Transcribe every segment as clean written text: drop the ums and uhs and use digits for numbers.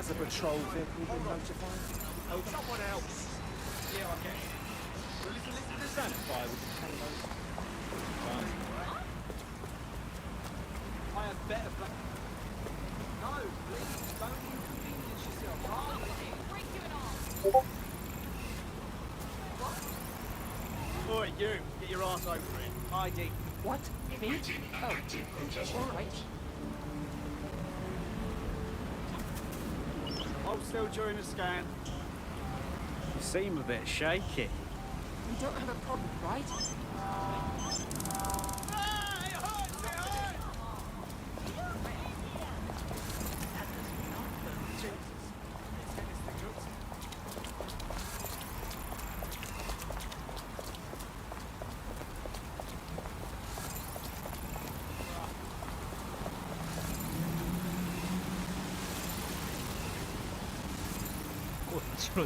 Has a patrol vehicle been notified? Oh, someone else. Yeah, I get it. Well, listen, does that fire with the payload? Right. I have better black... No, please, don't inconvenience yourself. Break you in arm. Oi, you, get your ass over here. ID. What? Me? Oh, all right. Hold still during the scan. You seem a bit shaky. We don't have a problem, right?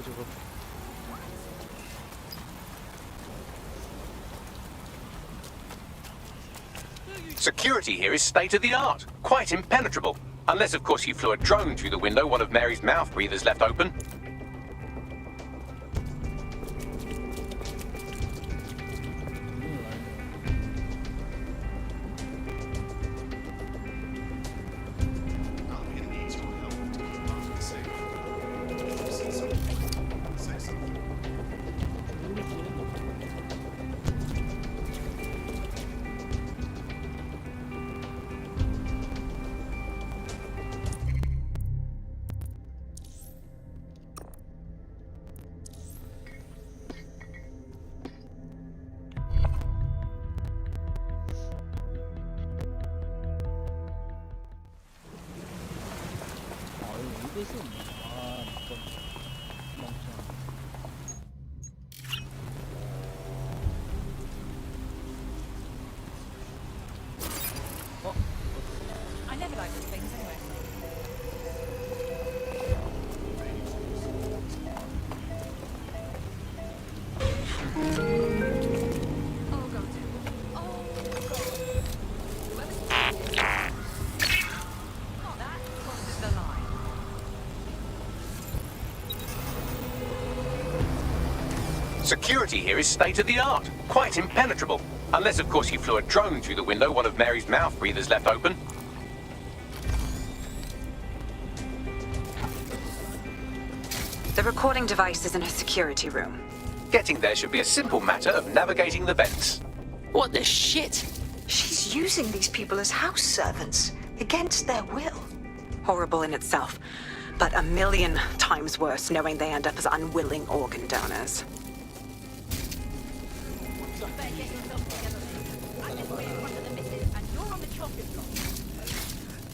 저거. Security here is state-of-the-art, quite impenetrable. Unless, of course, you flew a drone through the window one of Mary's mouth breathers left open. 이것은 좀 멍청한. I never like these things anyway. Oh god. Oh god. Oh, that crosses the line. Security here is state-of-the-art, quite impenetrable. Unless, of course, you flew a drone through the window one of Mary's mouth breathers left open. The recording device is in her security room. Getting there should be a simple matter of navigating the vents. What the shit? She's using these people as house servants, against their will. Horrible in itself, but a million times worse knowing they end up as unwilling organ donors. Better get yourself together. I'm this way in front of the missus, and you're on the chopping block. I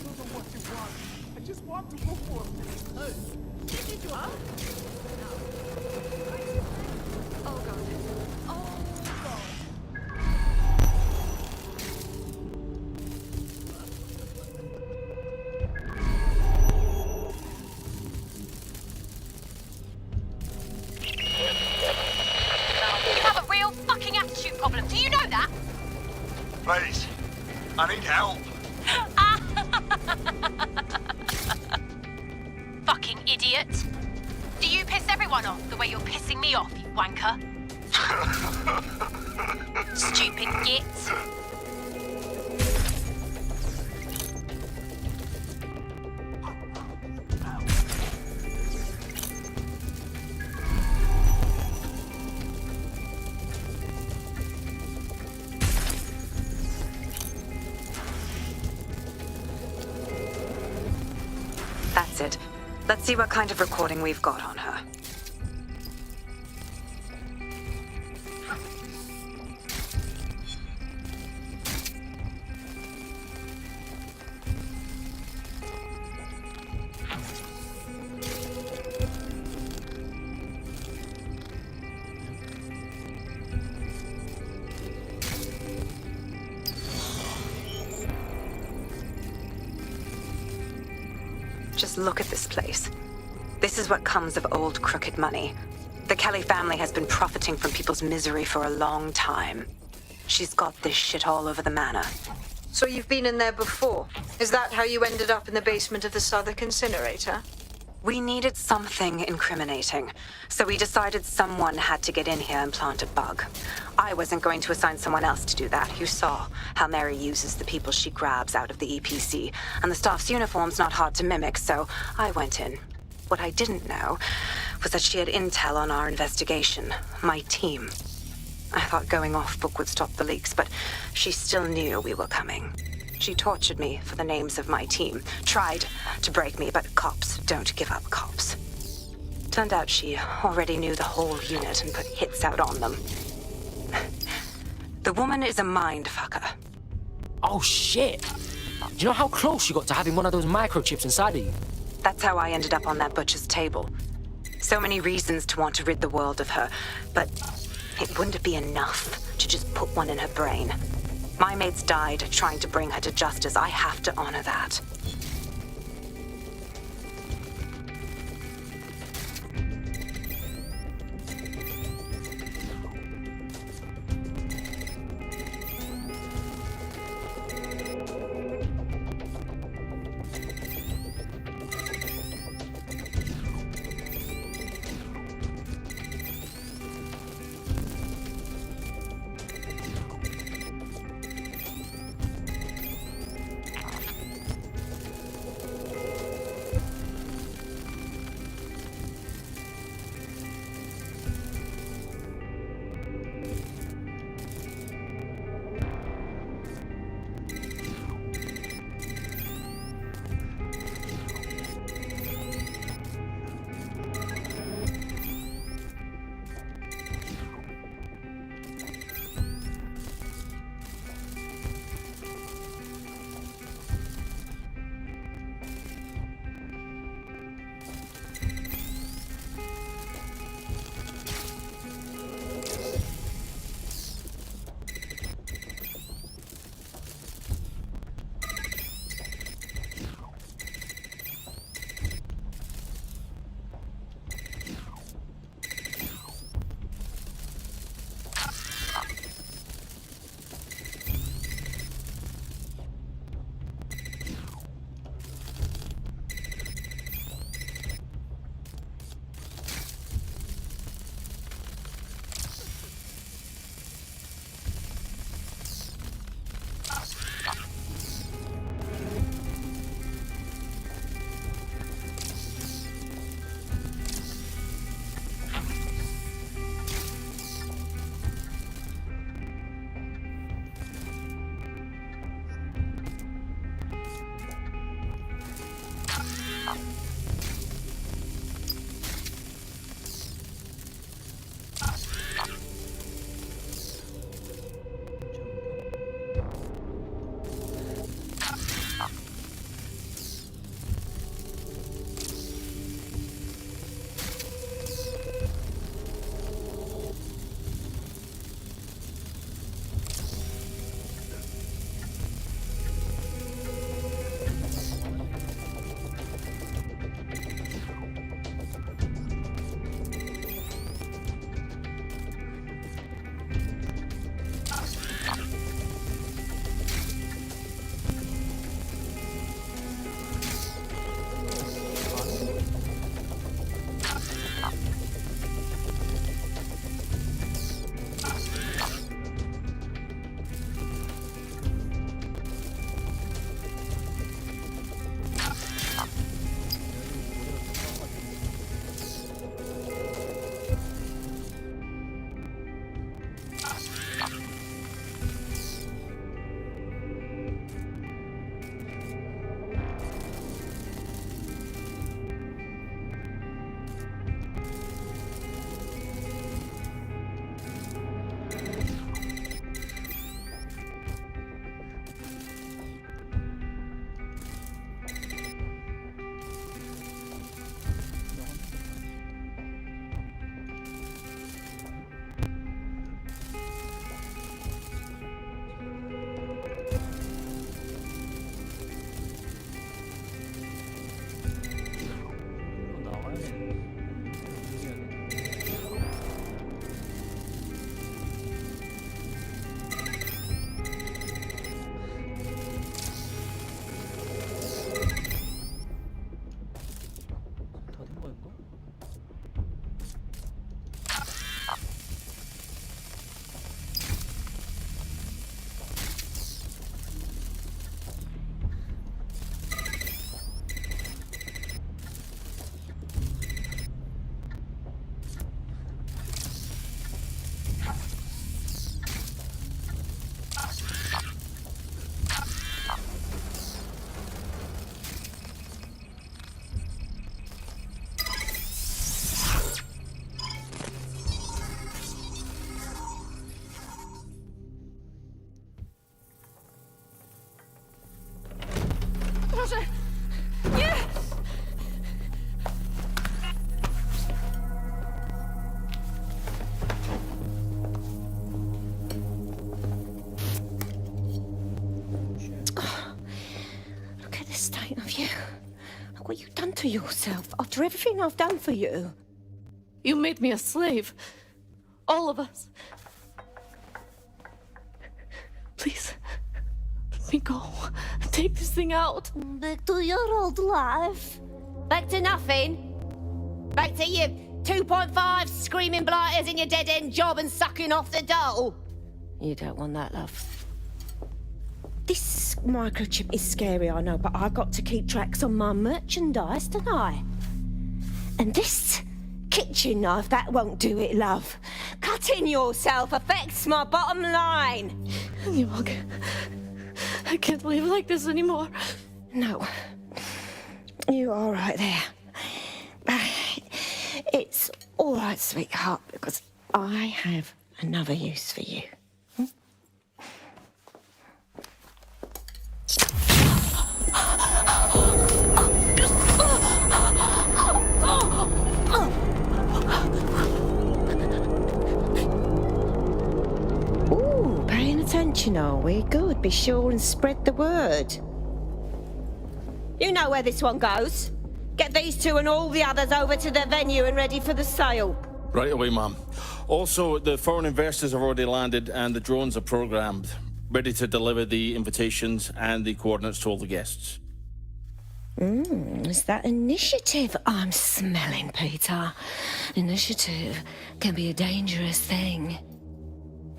don't know what you want. I just want to go for it. This is your home. Oh god. Oh god. You have a real fucking attitude problem. Do you know that? Please, I need help. Fucking idiot. Do you piss everyone off the way you're pissing me off, you wanker? Stupid git. That's it. Let's see what kind of recording we've got on her. Just look at this place. This is what comes of old crooked money. The Kelly family has been profiting from people's misery for a long time. She's got this shit all over the manor. So you've been in there before? Is that how you ended up in the basement of the Southwark incinerator? We needed something incriminating, so we decided someone had to get in here and plant a bug. I wasn't going to assign someone else to do that. You saw how Mary uses the people she grabs out of the EPC, and the staff's uniform's not hard to mimic, so I went in. What I didn't know was that she had intel on our investigation, my team. I thought going off book would stop the leaks, but she still knew we were coming. She tortured me for the names of my team, tried to break me, but cops don't give up cops. Turned out she already knew the whole unit and put hits out on them. The woman is a mind fucker. Oh shit! Do you know how close you got to having one of those microchips inside of you? That's how I ended up on that butcher's table. So many reasons to want to rid the world of her, but it wouldn't be enough to just put one in her brain. My mates died trying to bring her to justice. I have to honor that. state of you. Look what you've done to yourself after everything I've done for you. You made me a slave. All of us. Please, let me go. Take this thing out. Back to your old life. Back to nothing. Back to you 2.5 screaming blighters in your dead-end job and sucking off the dole. You don't want that, love. This microchip is scary, I know, but I got to keep tracks on my merchandise, don't I? And this kitchen knife, that won't do it, love. Cutting yourself affects my bottom line. I can't live like this anymore. No. You're all right there. It's all right, sweetheart, because I have another use for you. Ooh, paying attention, are we? Good. Be sure and spread the word. You know where this one goes. Get these two and all the others over to the venue and ready for the sale. Right away, Mom. Also, the foreign investors have already landed and the drones are programmed, ready to deliver the invitations and the coordinates to all the guests. Is that initiative I'm smelling, Peter? Initiative can be a dangerous thing.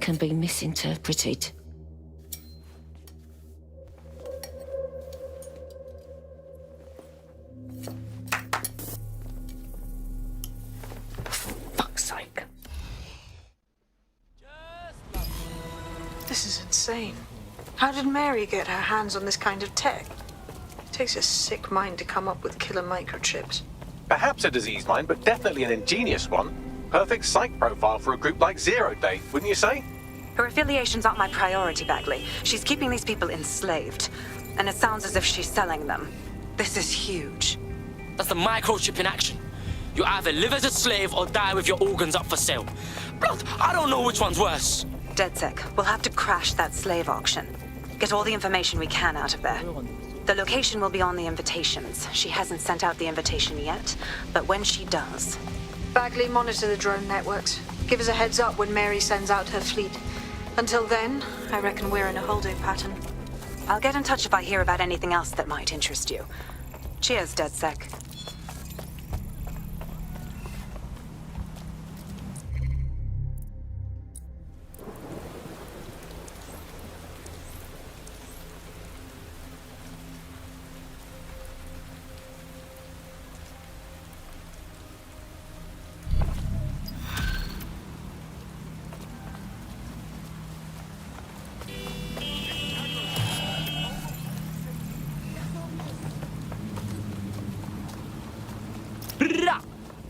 Can be misinterpreted. For fuck's sake. This is insane. How did Mary get her hands on this kind of tech? It takes a sick mind to come up with killer microchips. Perhaps a disease mind, but definitely an ingenious one. Perfect psych profile for a group like Zero Day, wouldn't you say? Her affiliations aren't my priority, Bagley. She's keeping these people enslaved. And it sounds as if she's selling them. This is huge. That's the microchip in action. You either live as a slave or die with your organs up for sale. Blood, I don't know which one's worse. DedSec, we'll have to crash that slave auction. Get all the information we can out of there. The location will be on the invitations. She hasn't sent out the invitation yet, but when she does... Bagley, monitor the drone networks. Give us a heads up when Mary sends out her fleet. Until then, I reckon we're in a holding pattern. I'll get in touch if I hear about anything else that might interest you. Cheers, DedSec.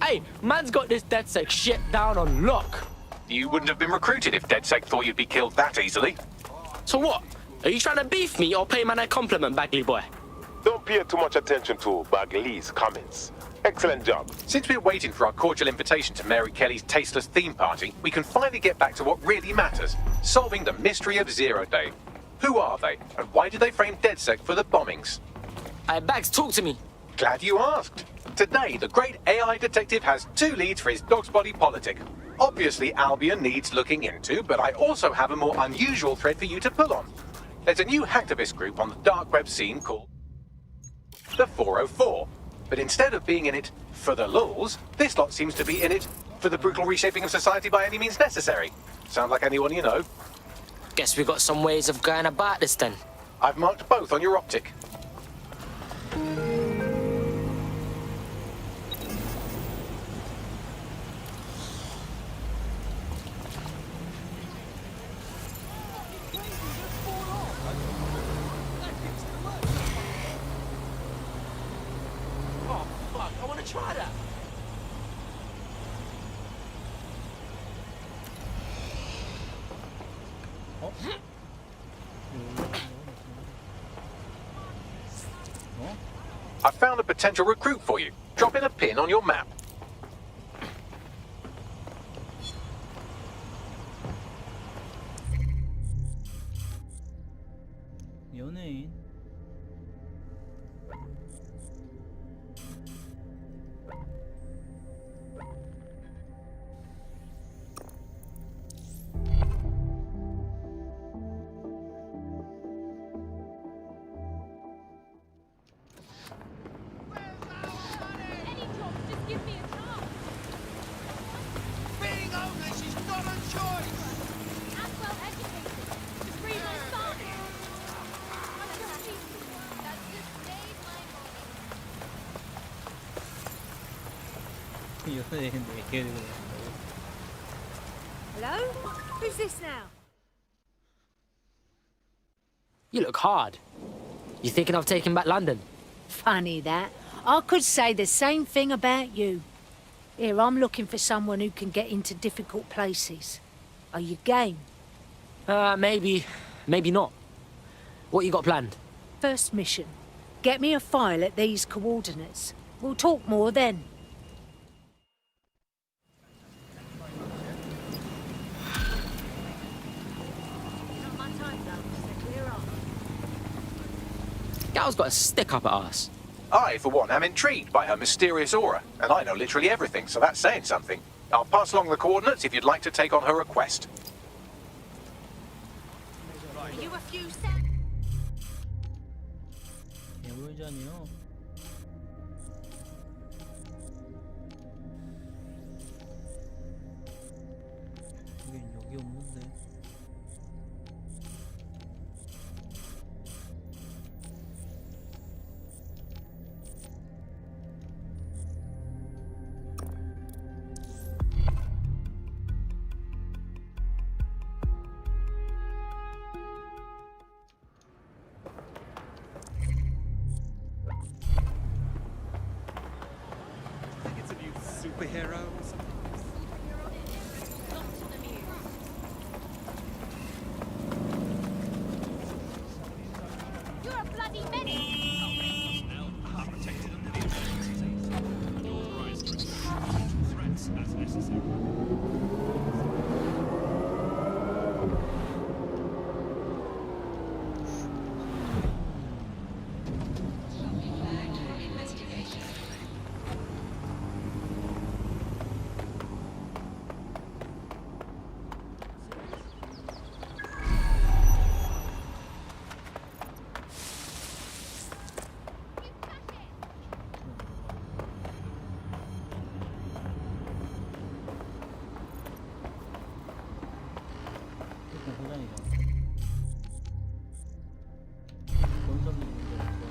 Hey, man's got this DedSec shit down on lock. You wouldn't have been recruited if DedSec thought you'd be killed that easily. So what? Are you trying to beef me or pay man a compliment, Bagley boy? Don't pay too much attention to Bagley's comments. Excellent job. Since we're waiting for our cordial invitation to Mary Kelly's tasteless theme party, we can finally get back to what really matters, solving the mystery of Zero Day. Who are they, and why did they frame DedSec for the bombings? Hey, Bags, talk to me. Glad you asked. Today, the great AI detective has two leads for his dog's body politic. Obviously, Albion needs looking into, but I also have a more unusual thread for you to pull on. There's a new hacktivist group on the dark web scene called the 404. But instead of being in it for the lulz, this lot seems to be in it for the brutal reshaping of society by any means necessary. Sound like anyone you know? Guess we got some ways of going about this then. I've marked both on your optic. Oh, fuck, I want to try that. I found a potential recruit for you. Drop in a pin on your map. 연예인. Any job, just give me a chance. Being homeless is not a choice! I'm well educated. Just read my song. I'm just teaching. That just made my morning. 연예인 4개 들고 다닌다고? Hello? Who's this now? You look hard. You thinking of taking back London? Funny that. I could say the same thing about you. Here, I'm looking for someone who can get into difficult places. Are you game? Maybe not. What you got planned? First mission. Get me a file at these coordinates. We'll talk more then. Gal's got a stick up her ass. I, for one, am intrigued by her mysterious aura, and I know literally everything, so that's saying something. I'll pass along the coordinates if you'd like to take on her request. Are you a few 개물전이요? 여기 없는데. Think it's a new superhero or something? You're a bloody menace. Now protected under the emergency. Authorized to respond to threats as necessary. 일단 소장이다. 본선이 있는데 없어.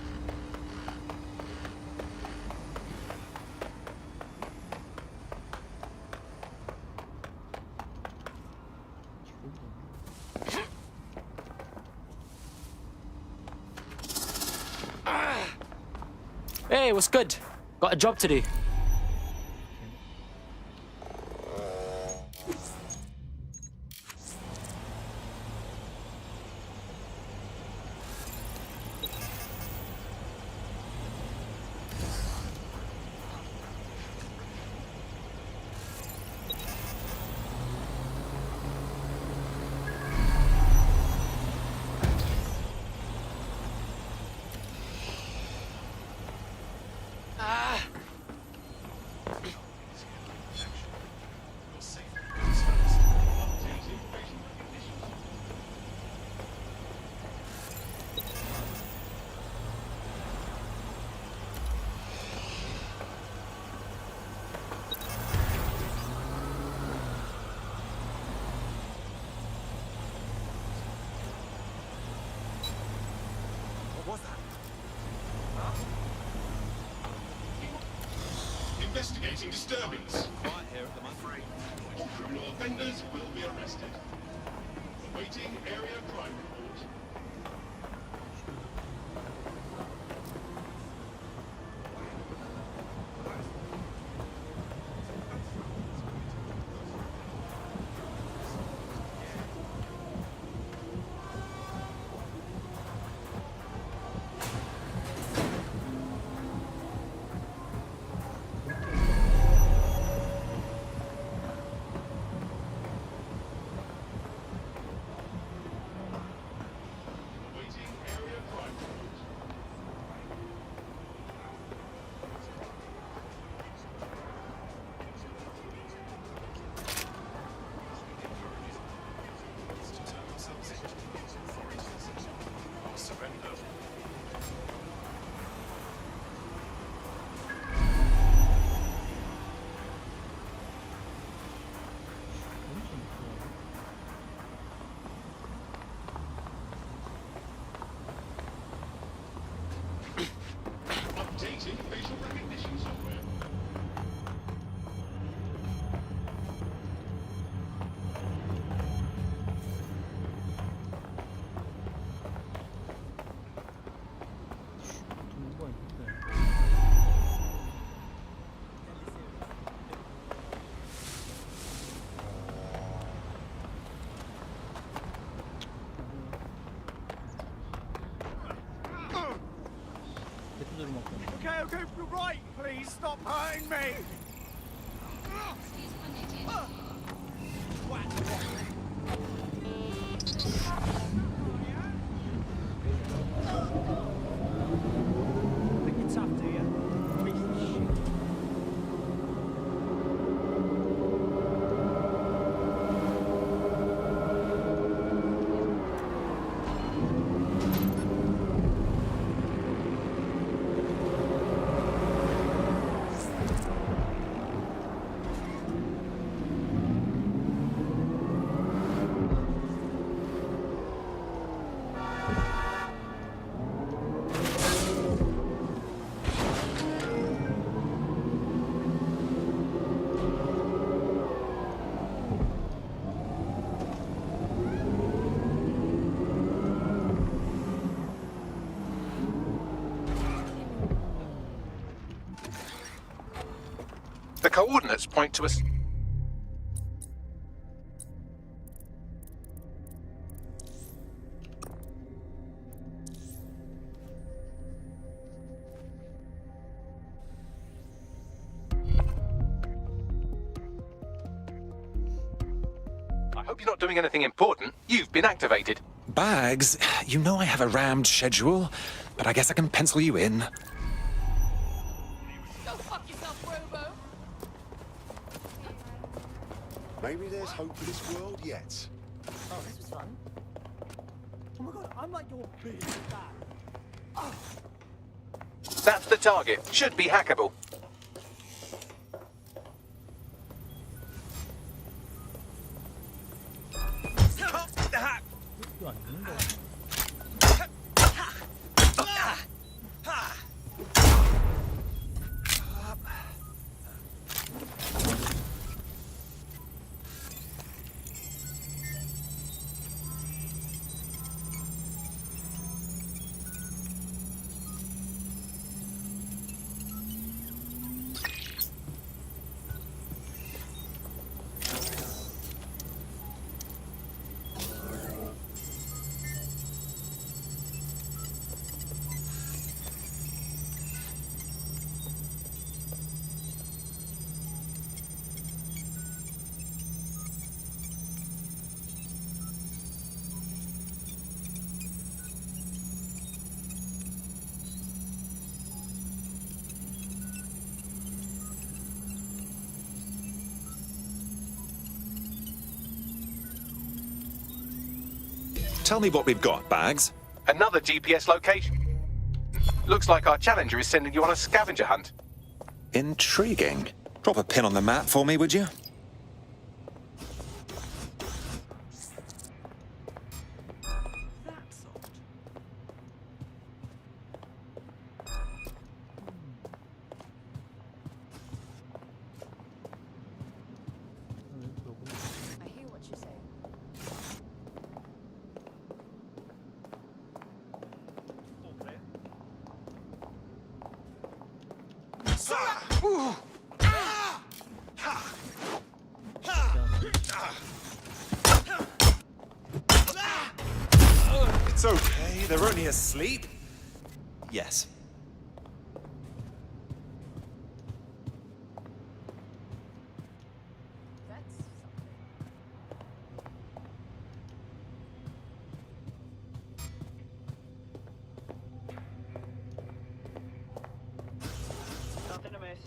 Hey, what's good? Got a job to do. Investigating disturbance. Quiet here at the moment. All criminal offenders will be arrested. Awaiting area crime report. Updating facial recognition software. 뭐가 있는데? 대표대로 먹고. Okay, okay, you're right. Please stop hurting me. Think you're tough, do you? Piece of shit. The coordinates point to us. I hope you're not doing anything important. You've been activated. Bags, you know I have a rammed schedule, but I guess I can pencil you in. Go fuck yourself, Robo. Maybe there's hope for this world yet. Oh, this was fun. Oh my god, I'm like your big dad. That's the target. Should be hackable. 이거 안 되는 거야. Tell me what we've got, Bags. Another GPS location. Looks like our challenger is sending you on a scavenger hunt. Intriguing. Drop a pin on the map for me, would you? I hear what you say. It's okay, they're only asleep. Yes. That's Nothing to miss.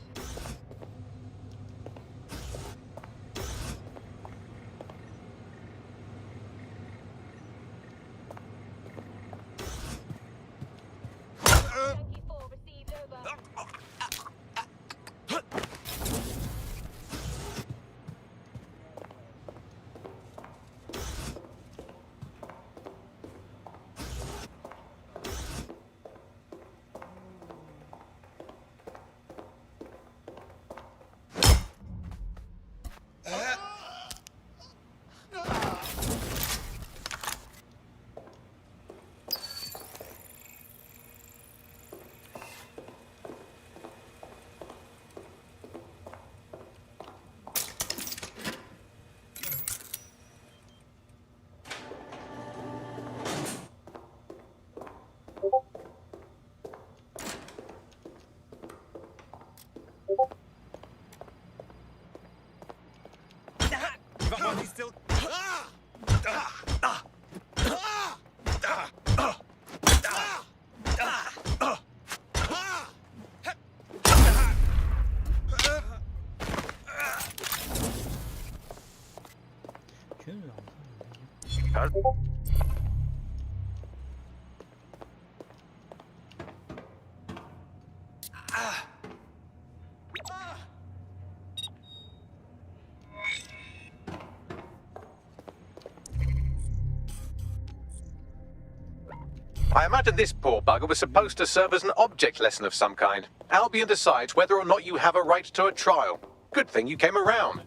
I imagine this poor bugger was supposed to serve as an object lesson of some kind. Albion decides whether or not you have a right to a trial. Good thing you came around.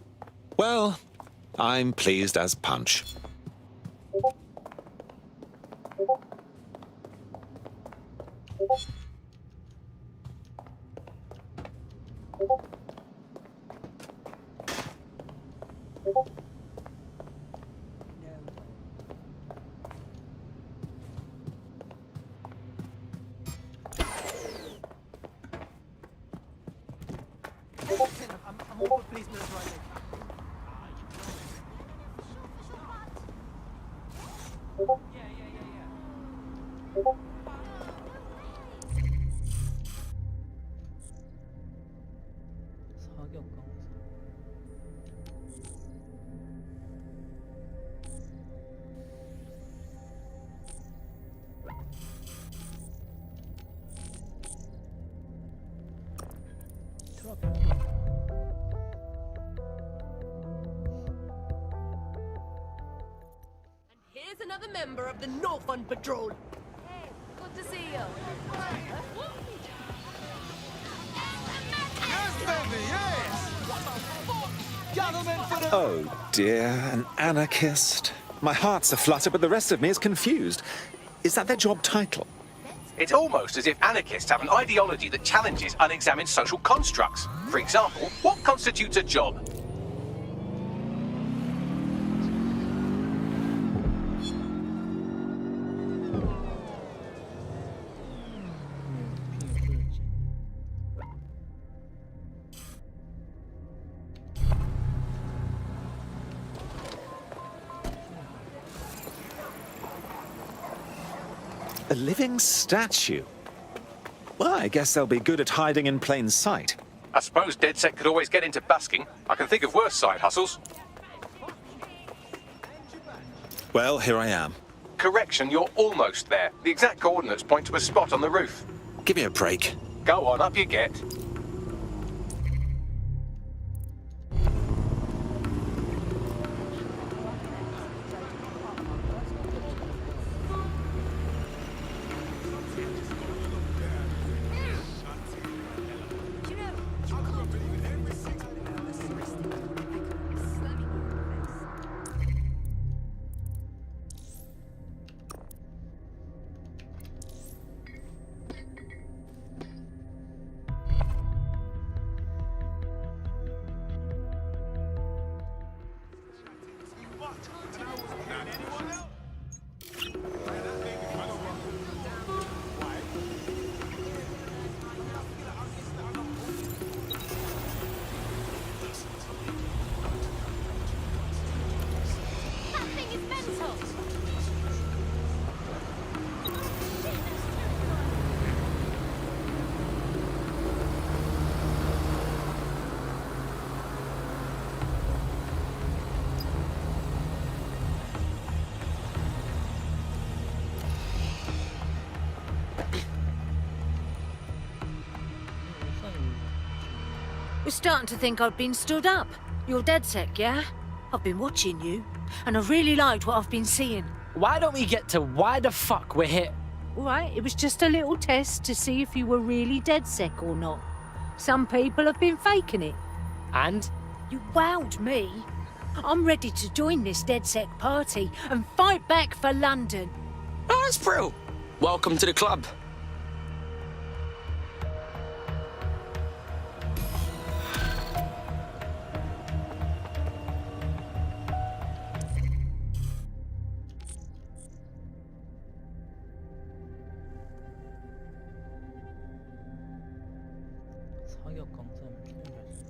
Well, I'm pleased as punch. I'm all for policemen right there. 사격 강사. Here's another member of the Northern Patrol. Hey, good to see you. Oh dear, an anarchist. My heart's aflutter, but the rest of me is confused. Is that their job title? It's almost as if anarchists have an ideology that challenges unexamined social constructs. For example, what constitutes a job? A living statue? Well, I guess they'll be good at hiding in plain sight. I suppose DedSec could always get into busking. I can think of worse side hustles. Well, here I am. Correction, you're almost there. The exact coordinates point to a spot on the roof. Give me a break. Go on, up you get. That thing is mental. We're starting to think I've been stood up. You're DedSec, yeah? I've been watching you, and I really liked what I've been seeing. Why don't we get to why the fuck we're here? All right, it was just a little test to see if you were really DedSec or not. Some people have been faking it. And? You wowed me. I'm ready to join this DedSec party and fight back for London. Oh, that's brilliant. Welcome to the club. 사격 강사는 필요하지.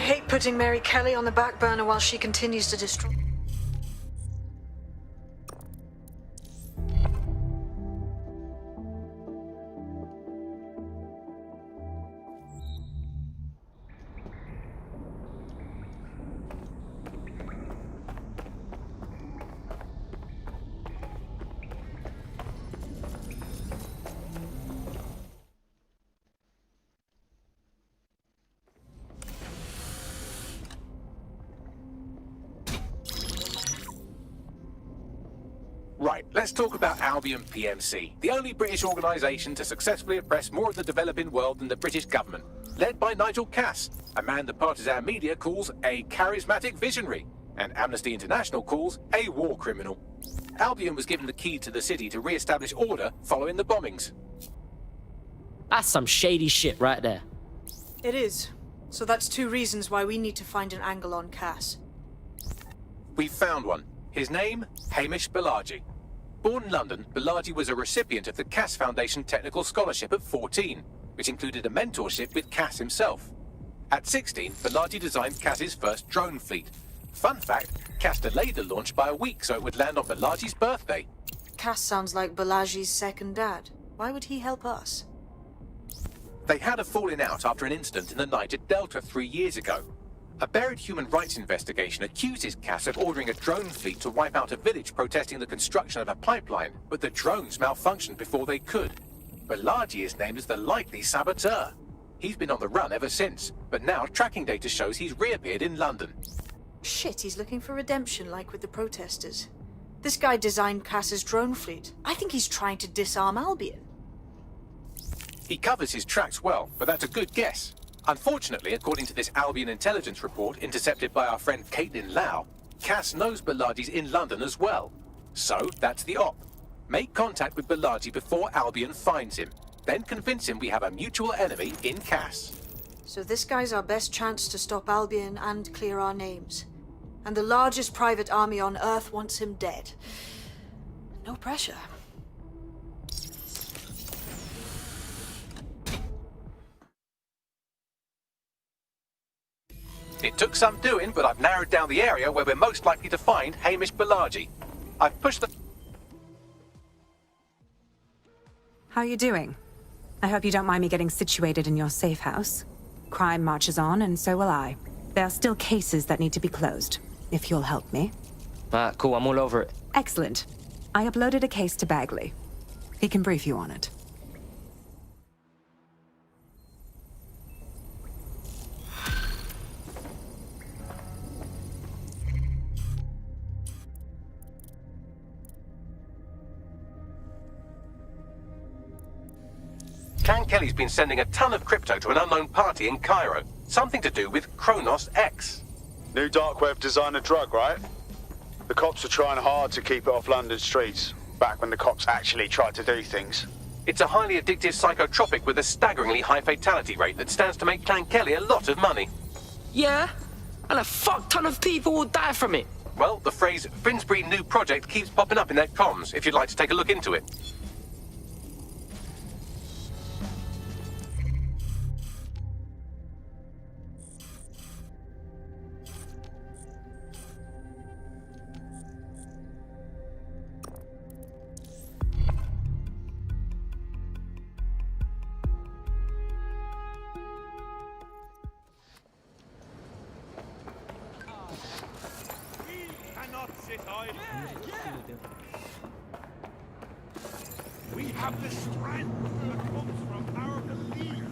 hate putting Mary Kelly on the back burner while she continues to destroy. Right, let's talk about Albion PMC, the only British organisation to successfully oppress more of the developing world than the British government, led by Nigel Cass, a man the partisan media calls a charismatic visionary, and Amnesty International calls a war criminal. Albion was given the key to the city to re-establish order following the bombings. That's some shady shit right there. It is. So that's 2 reasons why we need to find an angle on Cass. We've found one. His name, Hamish Balaji. Born in London, Balaji was a recipient of the Cass Foundation Technical Scholarship at 14, which included a mentorship with Cass himself. At 16, Balaji designed Cass's first drone fleet. Fun fact, Cass delayed the launch by a week so it would land on Balaji's birthday. Cass sounds like Balaji's second dad. Why would he help us? They had a falling out after an incident in the Niger Delta 3 years ago. A buried human rights investigation accuses Cass of ordering a drone fleet to wipe out a village protesting the construction of a pipeline, but the drones malfunctioned before they could. Balaji is named as the likely saboteur. He's been on the run ever since, but now tracking data shows he's reappeared in London. Shit, he's looking for redemption like with the protesters. This guy designed Cass's drone fleet. I think he's trying to disarm Albion. He covers his tracks well, but that's a good guess. Unfortunately, according to this Albion intelligence report intercepted by our friend Caitlin Lau, Cass knows Balaji's in London as well. So, that's the op. Make contact with Balaji before Albion finds him. Then convince him we have a mutual enemy in Cass. So this guy's our best chance to stop Albion and clear our names. And the largest private army on Earth wants him dead. No pressure. It took some doing, but I've narrowed down the area where we're most likely to find Hamish Balaji. I've pushed the... How are you doing? I hope you don't mind me getting situated in your safe house. Crime marches on, and so will I. There are still cases that need to be closed, if you'll help me. Cool, I'm all over it. Excellent. I uploaded a case to Bagley. He can brief you on it. Can Kelly's been sending a ton of crypto to an unknown party in Cairo. Something to do with Kronos X. New dark web designer drug, right? The cops are trying hard to keep it off London streets, back when the cops actually tried to do things. It's a highly addictive psychotropic with a staggeringly high fatality rate that stands to make Clan Kelly a lot of money. Yeah, and a fuck ton of people will die from it. Well, the phrase Finsbury New Project keeps popping up in their comms, if you'd like to take a look into it. We have the strength that comes from our belief.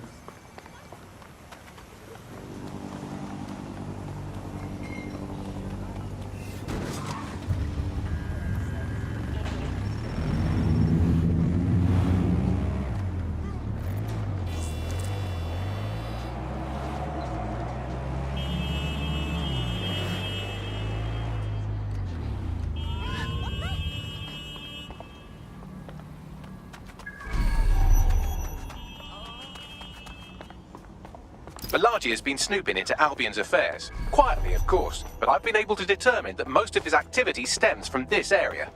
Balaji has been snooping into Albion's affairs. Quietly, of course, but I've been able to determine that most of his activity stems from this area.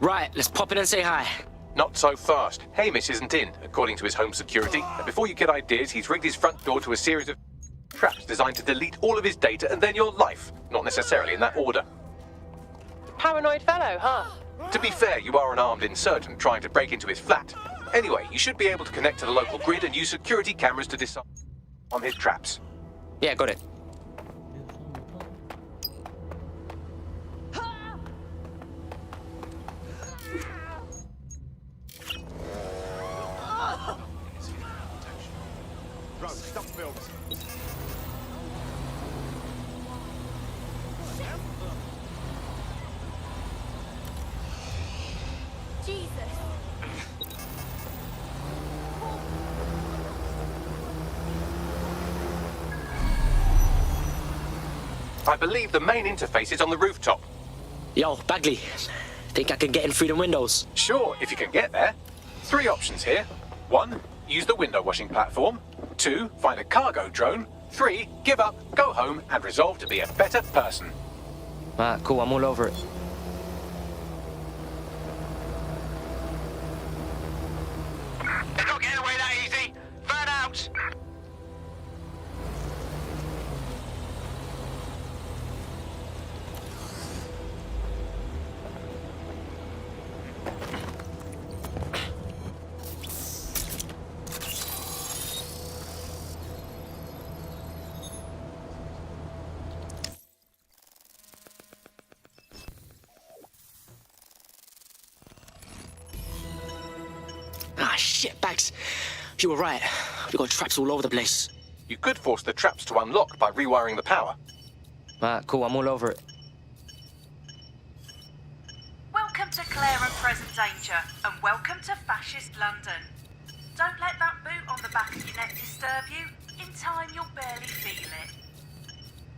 Right, let's pop in and say hi. Not so fast. Hamish isn't in, according to his home security. And before you get ideas, he's rigged his front door to a series of... Traps designed to delete all of his data and then your life, not necessarily in that order. Paranoid fellow, huh? To be fair, you are an armed insurgent trying to break into his flat. Anyway, you should be able to connect to the local grid and use security cameras to disarm his traps. Yeah, got it. Bro, stop filming. Jesus. I believe the main interface is on the rooftop. Yo, Bagley, think I can get in through the windows? Sure, if you can get there. 3 options here. 1, use the window washing platform. 2, find a cargo drone. 3, give up, go home, and resolve to be a better person. Alright, cool, I'm all over it. It's not getting away that easy. Burn out. Ah, shit, Bags. You were right. We got traps all over the place. You could force the traps to unlock by rewiring the power. Alright, cool, I'm all over it. Welcome to Claire and Present Danger, and welcome to Fascist London. Don't let that boot on the back of your neck disturb you. In time, you'll barely feel it.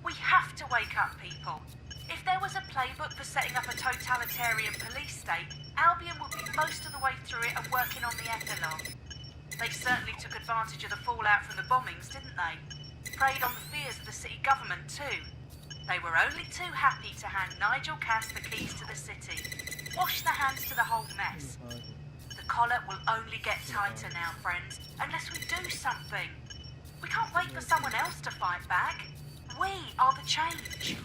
We have to wake up, people. If there was a playbook for setting up a totalitarian police state, Albion would be most of the way through it and working on the epilogue. They certainly took advantage of the fallout from the bombings, didn't they? Preyed on the fears of the city government, too. They were only too happy to hand Nigel Cass the keys to the city. Wash their hands to the whole mess. The collar will only get tighter now, friends, unless we do something. We can't wait for someone else to fight back. We are the change.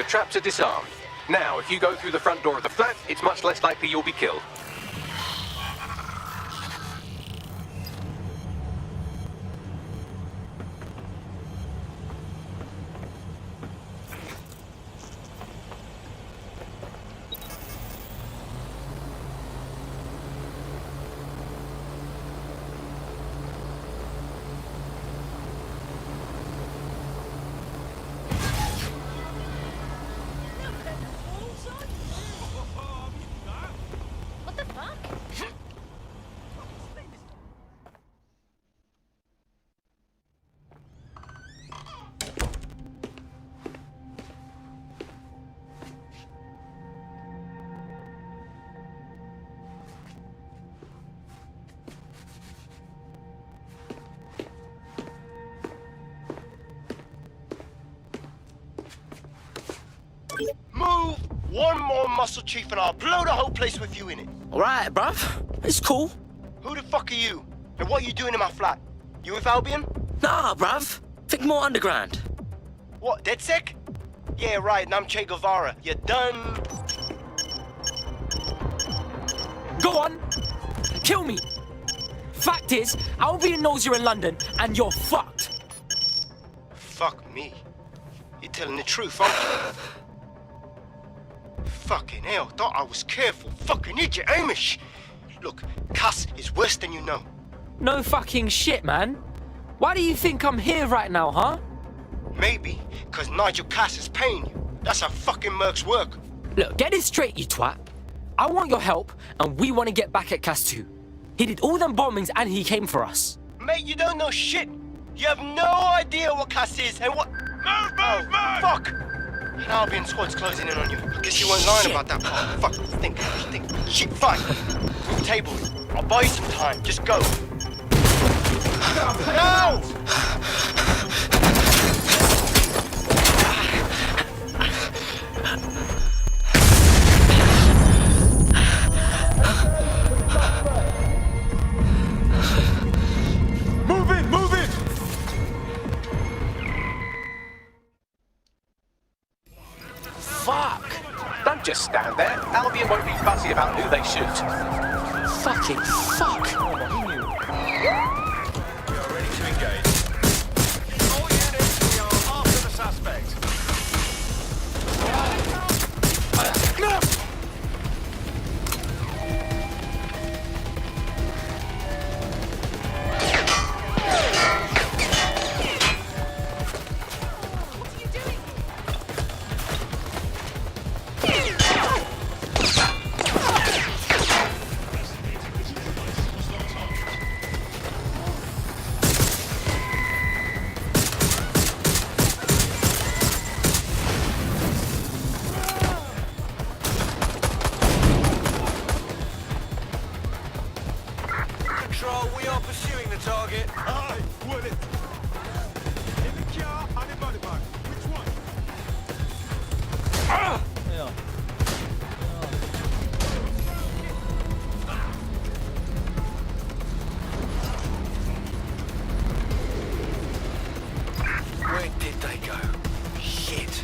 Traps are disarmed. Now, if you go through the front door of the flat, it's much less likely you'll be killed. What Move one more muscle, Chief, and I'll blow the whole place with you in it. Alright, bruv. It's cool. Who the fuck are you? And what are you doing in my flat? You with Albion? Nah, bruv. Think more underground. What, DedSec? Yeah, right, and I'm Che Guevara. You done? Go on. Kill me. Fact is, Albion knows you're in London, and you're fucked. Fuck me. You're telling the truth, aren't you? Fucking hell, thought I was careful. Fucking idiot, Amish. Look, Cass is worse than you know. No fucking shit, man. Why do you think I'm here right now, huh? Maybe, because Nigel Cass is paying you. That's how fucking mercs work. Look, get it straight, you twat. I want your help, and we want to get back at Cass too. He did all them bombings, and he came for us. Mate, you don't know shit. You have no idea what Cass is and what... Move! Fuck! An Albion squad's closing in on you. I guess you weren't lying about that part. Fuck, think. Shit, fine. Move tables. I'll buy you some time. Just go. No! Move it! Fuck! Don't just stand there. Albion won't be fussy about who they shoot. Fucking fuck! We are ready to engage. All units, we are after the suspect. Control, we are pursuing the target. Aye, will it? In the car and in motorbike. Which one? 야. Where did they go? Shit.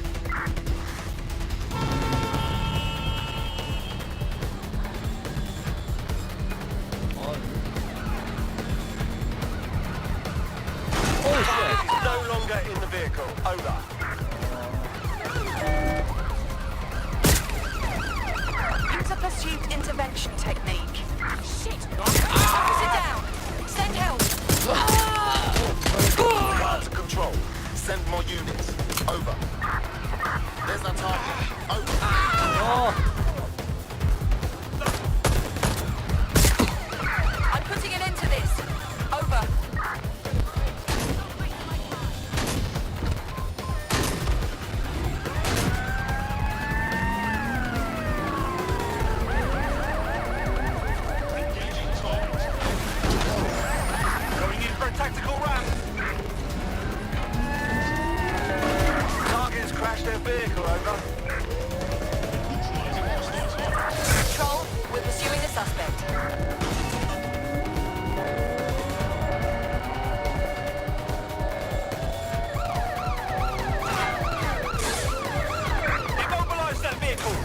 Is no longer in the vehicle. Over. Use a pursuit intervention technique. Shit! Officer down! Send help! Command to control. Send more units. Over. There's our target. Over. I'm putting an end to this. Over. Going in for a tactical ramp. Target has crashed their vehicle, over. Control, we're pursuing the suspect. Immobilize that vehicle.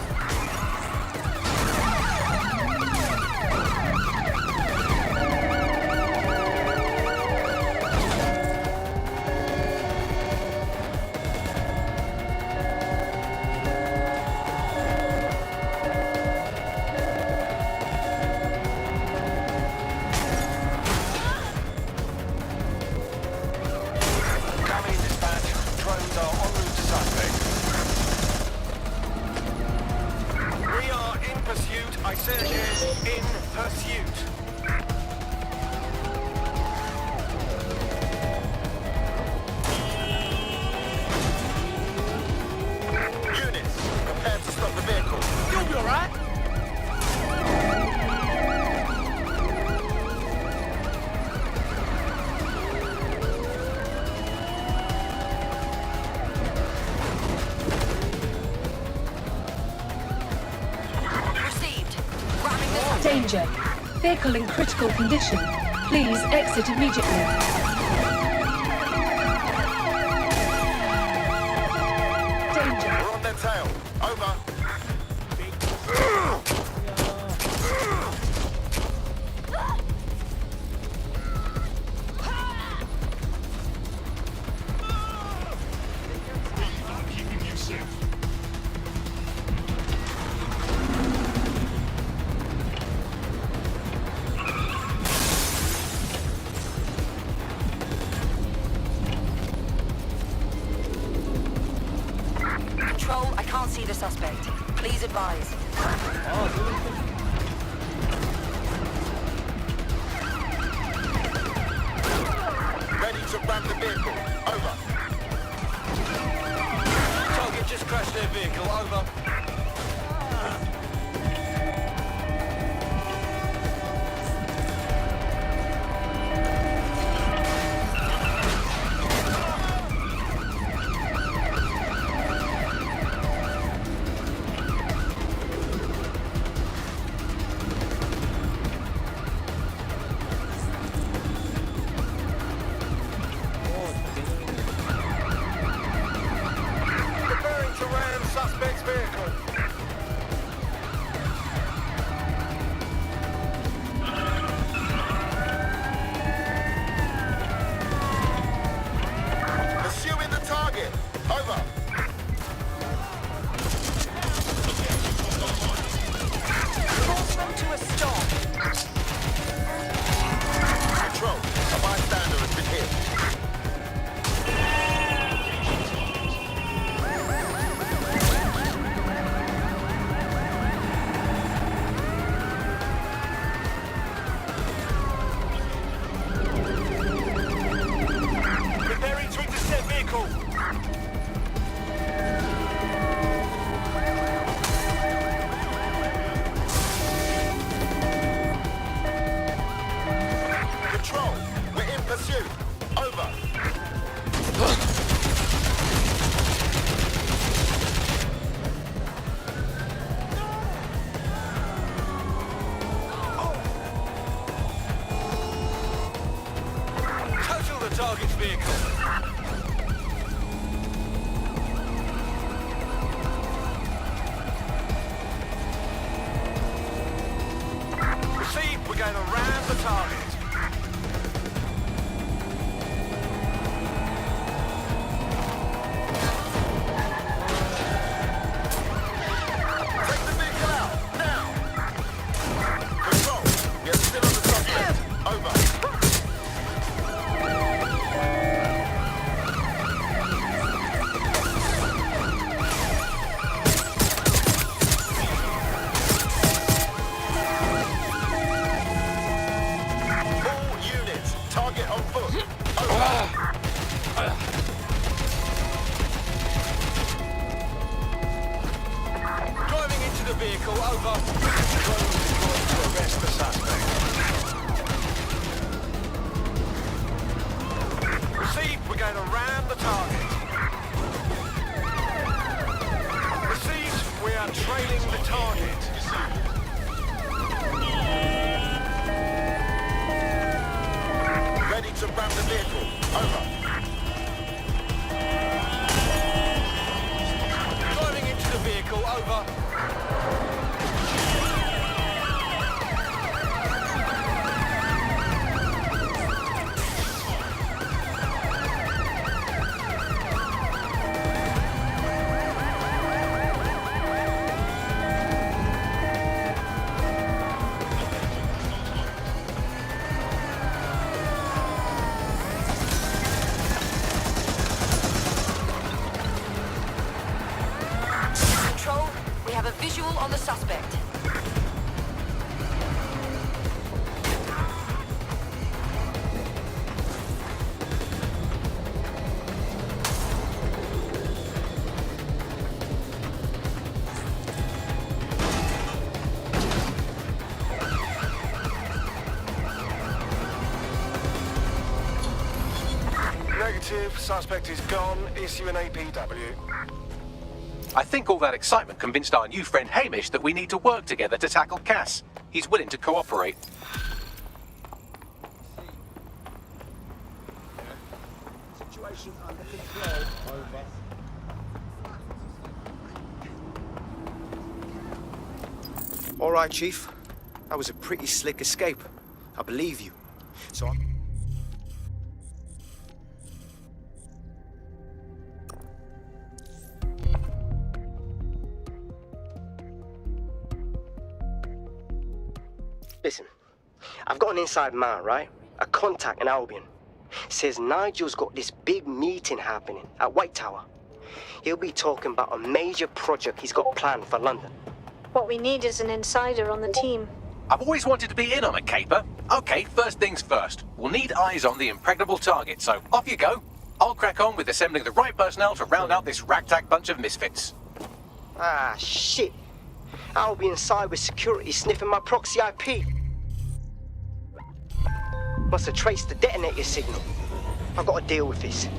Danger. Vehicle in critical condition. Please exit immediately. Danger. We're on their tail. Over. Keeping you safe. Control, I can't see the suspect. Please advise. Ready to ram the vehicle. Over. Target just crashed their vehicle. Over. Preparing to ram suspect's vehicle. Pursuing the target. Over. Force them to a stop. Control. A bystander has been hit. Preparing to intercept vehicle. Control. We're in pursuit. Over. Total the target's vehicle. Received, we're going to ram the target. Take the vehicle out. Now. Control. We are still on the suspect. Over. All units. Target on foot. Over. Driving into the vehicle. Over. Drone deployed to arrest the suspect. Received, we're going to ram the target. Received, we are trailing the target. Ready to ram the vehicle. Over. Driving into the vehicle. Over. Control, we have a visual on the suspect. Negative. Suspect is gone. Issue an APW. I think all that excitement convinced our new friend Hamish that we need to work together to tackle Cass. he's willing to cooperate. Situation under control. Over. All right, Chief. That was a pretty slick escape. I believe you. So I'm... Listen, I've got an inside man, right? A contact in Albion. Says Nigel's got this big meeting happening at White Tower. He'll be talking about a major project he's got planned for London. What we need is an insider on the team. I've always wanted to be in on a caper. Okay, first things first. We'll need eyes on the impregnable target, so off you go. I'll crack on with assembling the right personnel to round out this ragtag bunch of misfits. Ah, shit. I'll be inside with security sniffing my proxy IP. Must have traced the detonator signal. I've got to deal with this.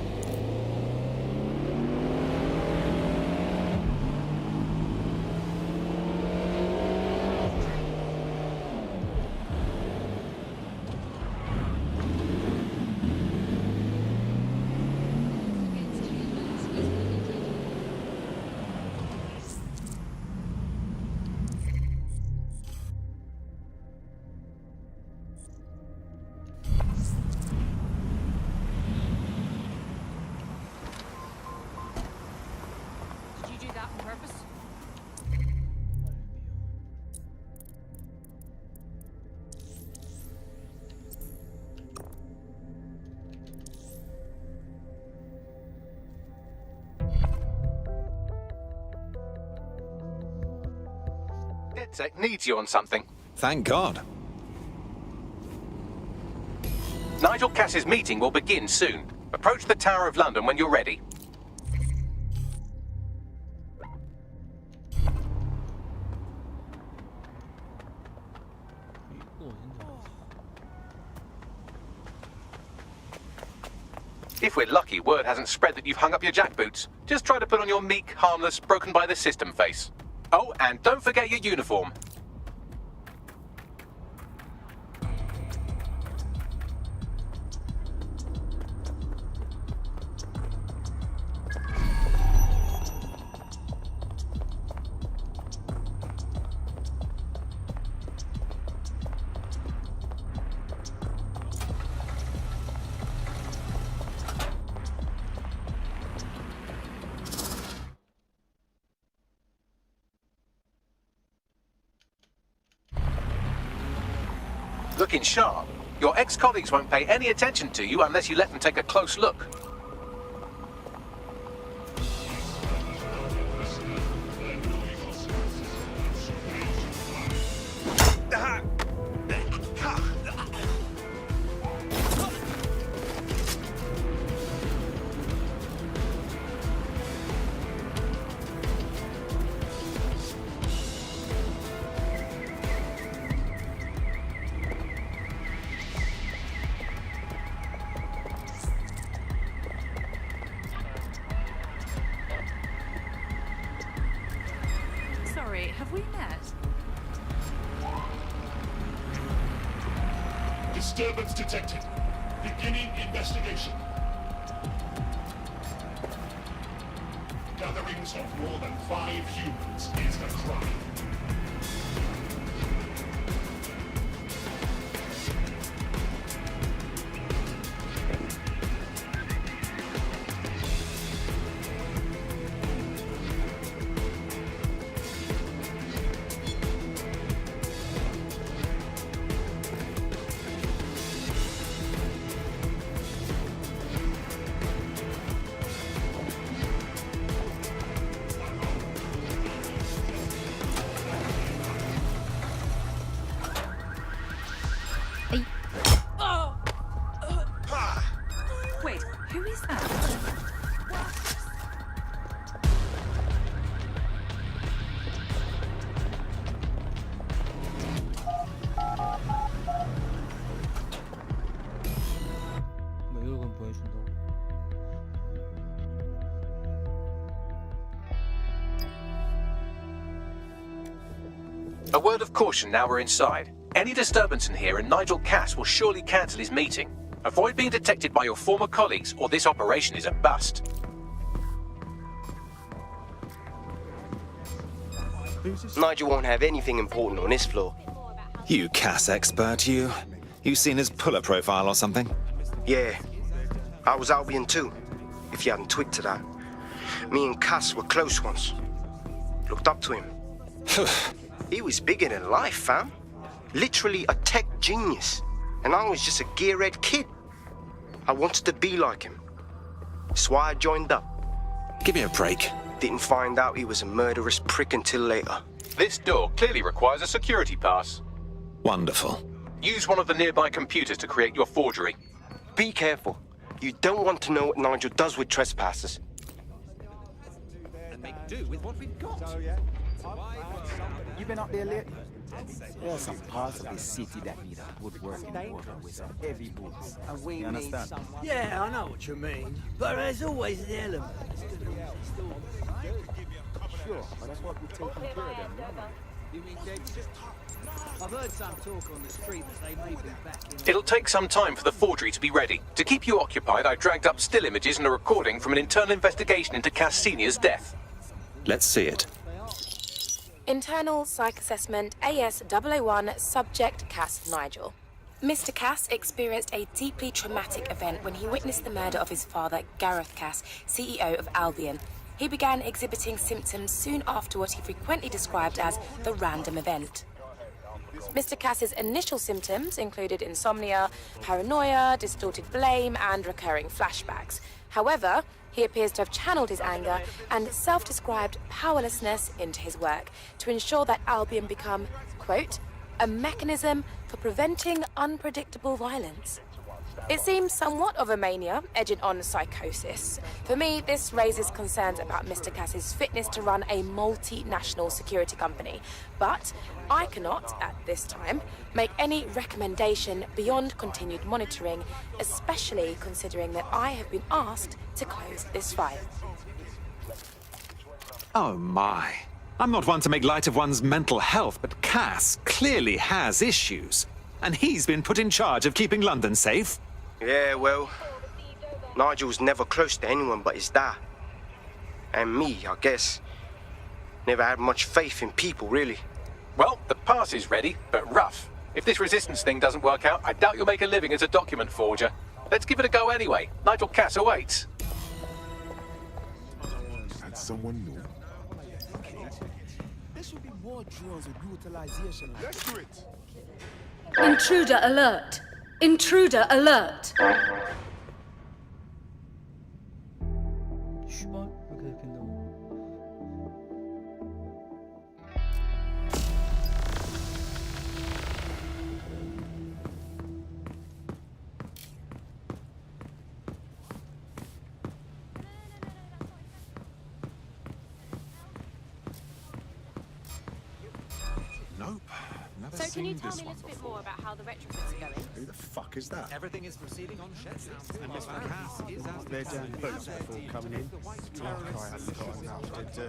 DedSec needs you on something. Thank God. Nigel Cass's meeting will begin soon. Approach the Tower of London when you're ready. If we're lucky, word hasn't spread that you've hung up your jackboots. Just try to put on your meek, harmless, broken by the system face. Oh, and don't forget your uniform. Looking sharp. Your ex-colleagues won't pay any attention to you unless you let them take a close look. Sorry, have we met? Disturbance detected. Beginning investigation. Gatherings of more than 5 humans is a crime. A word of caution now we're inside. Any disturbance in here and Nigel Cass will surely cancel his meeting. Avoid being detected by your former colleagues or this operation is a bust. Nigel won't have anything important on this floor. You Cass expert, you. You seen his puller profile or something? Yeah, I was Albion too, if you hadn't twigged to that. Me and Cass were close once. Looked up to him. He was bigger than life, fam. Literally a tech genius. And I was just a gearhead kid. I wanted to be like him. That's why I joined up. Give me a break. Didn't find out he was a murderous prick until later. This door clearly requires a security pass. Wonderful. Use one of the nearby computers to create your forgery. Be careful. You don't want to know what Nigel does with trespassers. And make do with what we've got. You been up there lately? There's some parts of this city that need a good working order with some heavy boots. And we understand? Yeah, I know what you mean. But there's always an element. Sure, but that's what we're taking care of them, you mean I've heard some talk on the street that they may be back in... It'll take some time for the forgery to be ready. To keep you occupied, I dragged up still images and a recording from an internal investigation into Cass Sr.'s death. Let's see it. Internal Psych Assessment AS001 Subject Cass Nigel. Mr. Cass experienced a deeply traumatic event when he witnessed the murder of his father, Gareth Cass, CEO of Albion. He began exhibiting symptoms soon after what he frequently described as the random event. Mr. Cass's initial symptoms included insomnia, paranoia, distorted blame, and recurring flashbacks. However, he appears to have channeled his anger and self-described powerlessness into his work to ensure that Albion become, quote, a mechanism for preventing unpredictable violence. It seems somewhat of a mania, edging on psychosis. For me, this raises concerns about Mr. Cass's fitness to run a multinational security company. But I cannot, at this time, make any recommendation beyond continued monitoring, especially considering that I have been asked to close this file. Oh my. I'm not one to make light of one's mental health, but Cass clearly has issues. And he's been put in charge of keeping London safe. Yeah, well, Nigel's never close to anyone but his dad. And me, I guess. Never had much faith in people, really. Well, the pass is ready, but rough. If this resistance thing doesn't work out, I doubt you'll make a living as a document forger. Let's give it a go anyway. Nigel Cass awaits. That's someone new. There should be more drills with utilization. Let's do it. Intruder alert! Intruder alert! 씨발 왜 이렇게 된다고? Nope. Never So can you seen tell this me a one little bit before. more about how the retrofits are going? Who the fuck is that? Everything is proceeding on schedule. And Mr. Cass is as They're down boots before coming in. Like I haven't got enough to do.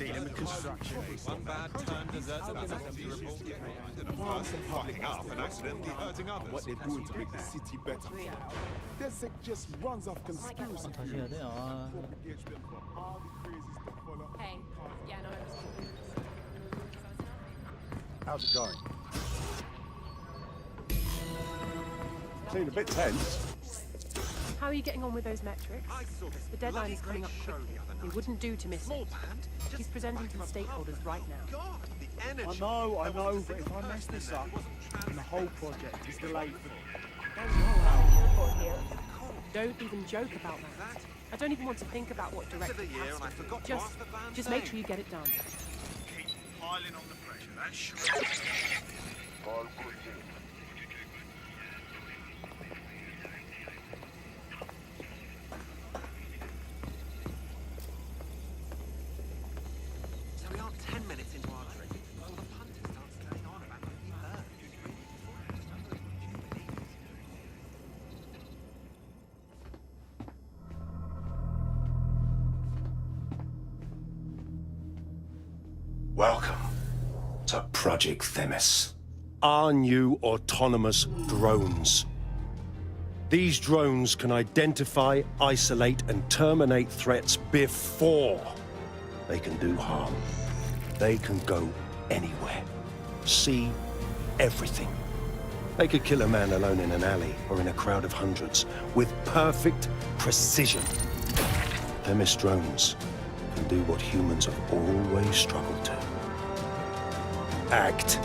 Dealing with construction. One bad turn deserts another to be reported. Fucking up and accidentally hurting others. What they're doing to make the city better. This just runs off conspiracy 다시 해야 돼? 아. Hey, yeah, no, I understand. How's it going? Seemed a bit tense. How are you getting on with those metrics? The deadline is coming up quickly. It wouldn't do to miss it. He's presenting to the stakeholders right now. I know, but if I mess this up, then the whole project is delayed. Don't even joke about that. I don't even want to think about what directly has to do. Just make sure you get it done. Keep piling on the pressure, that's sure. So we are 10 minutes into our trip. Well, the punter starts going on about what he heard. Welcome. to Project Themis. Our new autonomous drones. These drones can identify, isolate, and terminate threats before they can do harm. They can go anywhere, see everything. They could kill a man alone in an alley or in a crowd of hundreds with perfect precision. Themis drones can do what humans have always struggled to. Act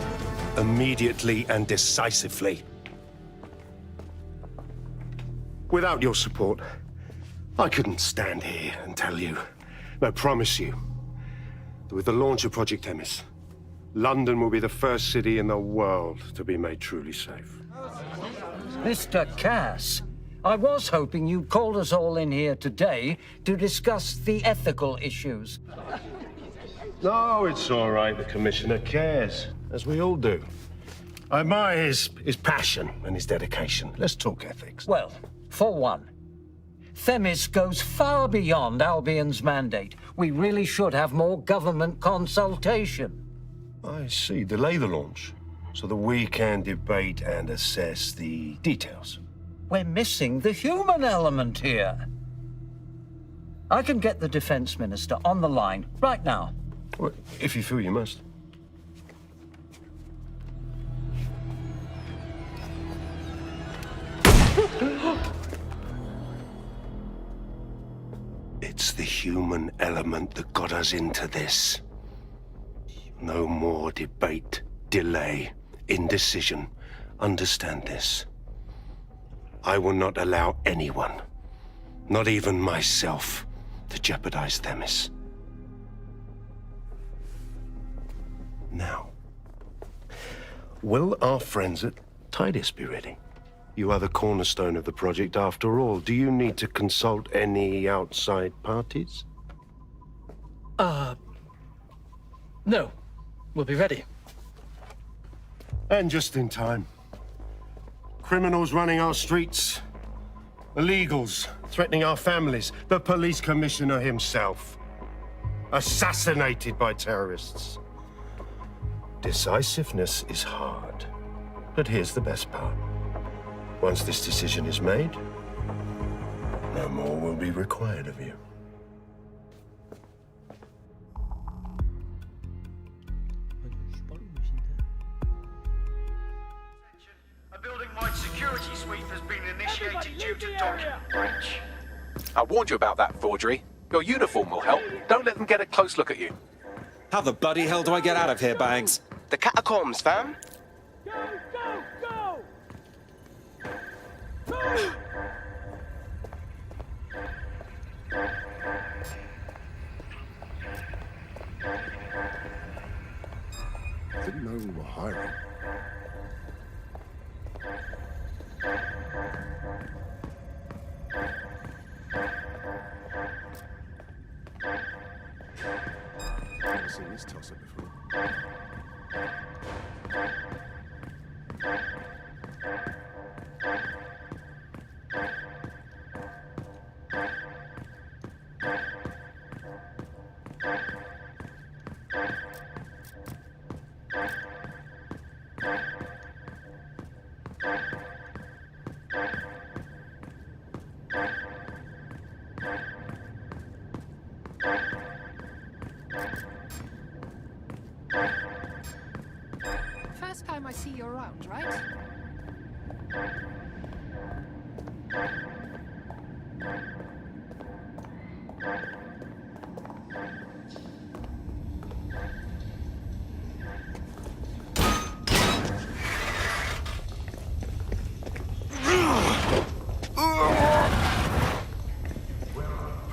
immediately and decisively. Without your support, I couldn't stand here and tell you, I promise you, that with the launch of Project Themis, London will be the first city in the world to be made truly safe. Mr. Cass, I was hoping you called us all in here today to discuss the ethical issues. No, it's all right. The Commissioner cares, as we all do. I admire his passion and his dedication. Let's talk ethics. Well, for one, Themis goes far beyond Albion's mandate. We really should have more government consultation. I see. Delay the launch so that we can debate and assess the details. We're missing the human element here. I can get the Defense Minister on the line right now. Well, if you feel you must. It's the human element that got us into this. No more debate, delay, indecision. Understand this. I will not allow anyone, not even myself, to jeopardize Themis. Now, will our friends at Tidus be ready? You are the cornerstone of the project after all. Do you need to consult any outside parties? No. We'll be ready. And just in time. Criminals running our streets. Illegals threatening our families. The police commissioner himself. Assassinated by terrorists. Decisiveness is hard. But here's the best part. Once this decision is made, no more will be required of you. A building-wide security sweep has been initiated due to document breach. I warned you about that forgery. Your uniform will help. Don't let them get a close look at you. How the bloody hell do I get out of here, Bangs? The catacombs, fam. Didn't know we were hiring. Never seen this tosser before. First time I see you around, right?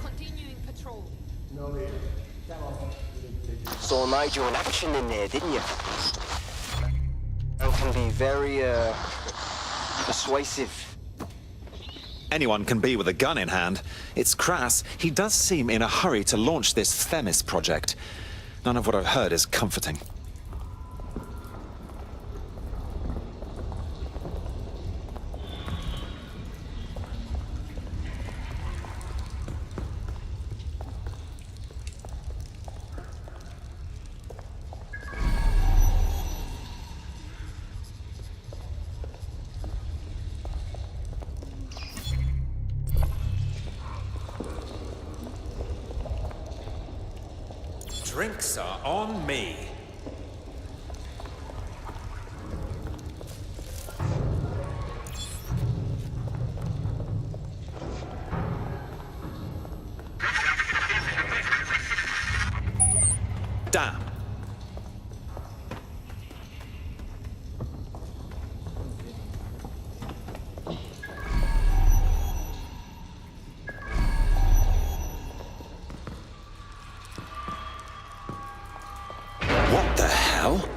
Continuing patrol. Saw Nigel in action in there, didn't you? And can be very, persuasive. Anyone can be with a gun in hand. It's crass. He does seem in a hurry to launch this Themis project. None of what I've heard is comforting. drinks are on me. Damn. What the hell?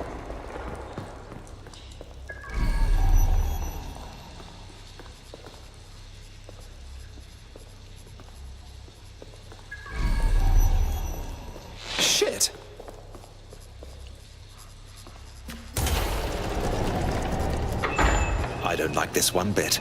Shit! I don't like this one bit.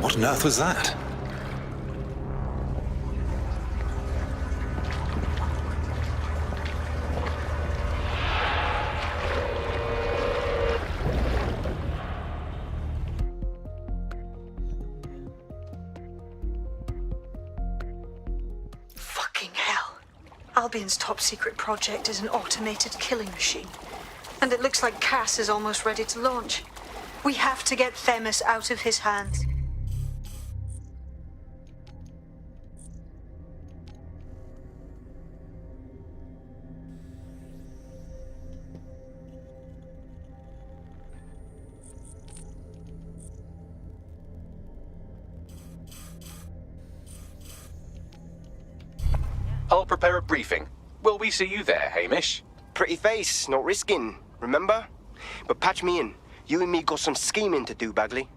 What on earth was that? Fucking hell. Albion's top secret project is an automated killing machine. And it looks like Cass is almost ready to launch. We have to get Themis out of his hands. I'll prepare a briefing. Will we see you there, Hamish? Pretty face, not risking, remember? But patch me in. You and me got some scheming to do, Bagley.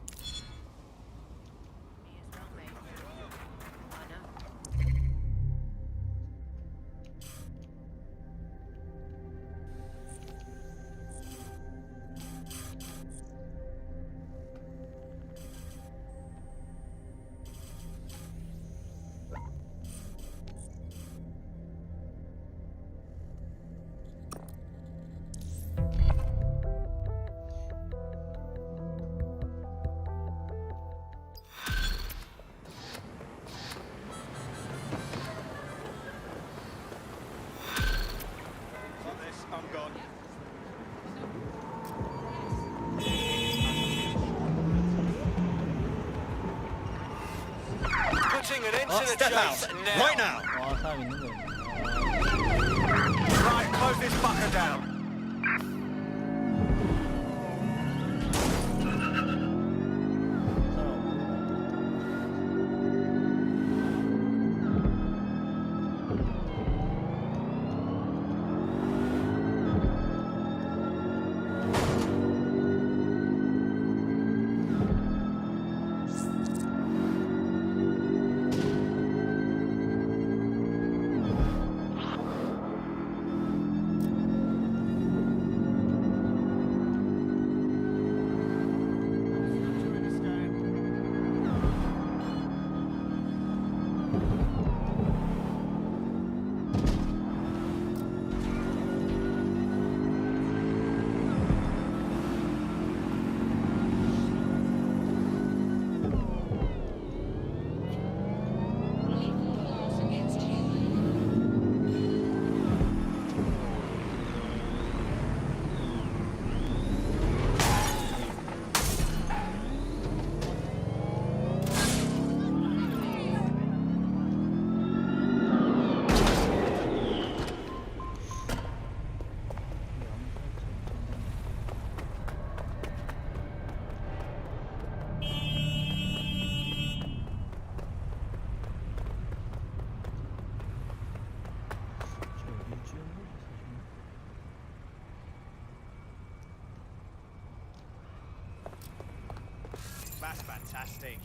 Putting an end to the Step chase out, now. right now. 와, 사람 있는 거야. Right, close this fucker down. That's fantastic.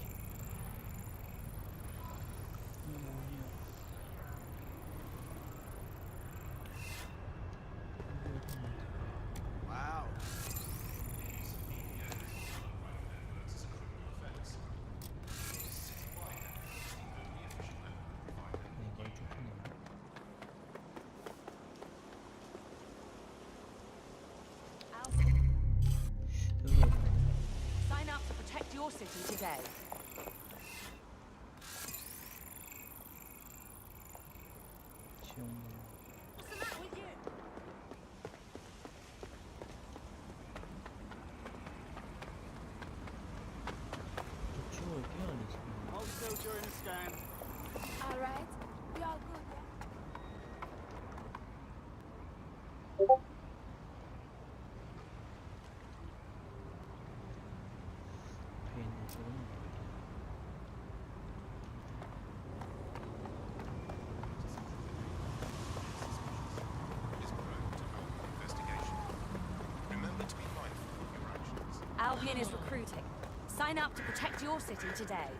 Wow. your city today. What's the matter with you? Hold still during the scan. All right. We all good, yeah? Remember to be mindful of your actions. Albion is recruiting. Sign up to protect your city today.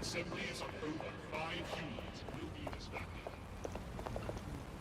Assembly is on over 5 units. We'll be this back.